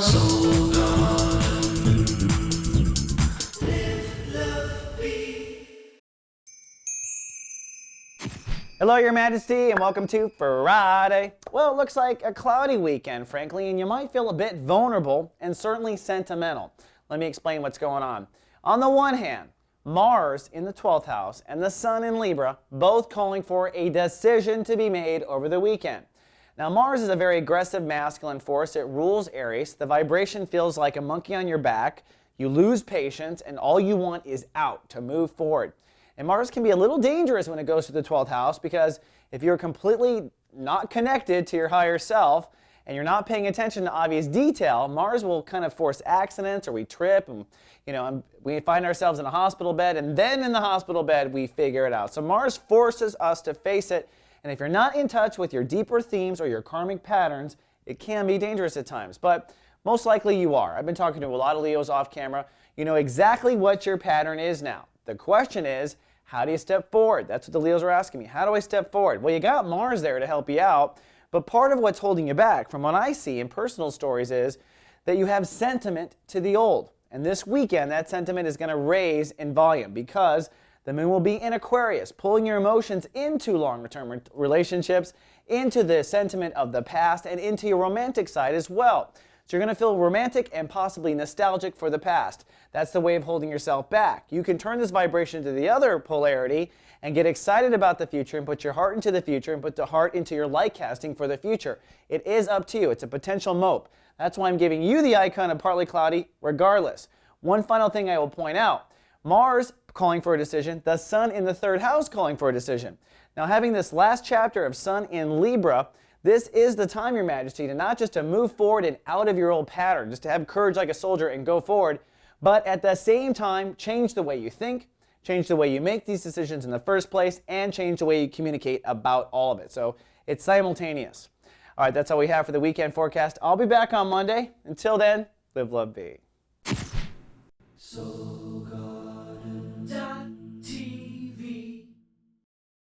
Soul Garden. Live, love, be. Hello, Your Majesty, and welcome to Friday. Well, it looks like a cloudy weekend, frankly, and you might feel a bit vulnerable and certainly sentimental. Let me explain what's going on. On the one hand, Mars in the 12th house and the Sun in Libra, both calling for a decision to be made over the weekend. Now, Mars is a very aggressive masculine force. It rules Aries. The vibration feels like a monkey on your back. You lose patience, and all you want is out to move forward. And Mars can be a little dangerous when it goes to the 12th house, because if you're completely not connected to your higher self and you're not paying attention to obvious detail, Mars will kind of force accidents, or we trip, and we find ourselves in a hospital bed, and then in the hospital bed we figure it out. So Mars forces us to face it, and if you're not in touch with your deeper themes or your karmic patterns, it can be dangerous at times. But most likely you are. I've been talking to a lot of Leos off camera. You know exactly what your pattern is now. The question is, how do you step forward? That's what the Leos are asking me. How do I step forward? Well, you got Mars there to help you out, but part of what's holding you back, from what I see in personal stories, is that you have sentiment to the old. And this weekend, that sentiment is going to raise in volume, because the moon will be in Aquarius, pulling your emotions into longer-term relationships, into the sentiment of the past, and into your romantic side as well. So you're going to feel romantic and possibly nostalgic for the past. That's the way of holding yourself back. You can turn this vibration to the other polarity and get excited about the future and put your heart into the future and put the heart into your light casting for the future. It is up to you. It's a potential mope. That's why I'm giving you the icon of partly cloudy regardless. One final thing I will point out. Mars calling for a decision, the Sun in the 3rd house calling for a decision. Now, having this last chapter of Sun in Libra, this is the time, Your Majesty, to not just to move forward and out of your old pattern, just to have courage like a soldier and go forward, but at the same time, change the way you think, change the way you make these decisions in the first place, and change the way you communicate about all of it. So it's simultaneous. All right, that's all we have for the weekend forecast. I'll be back on Monday. Until then, live, love, be. Soul Garden.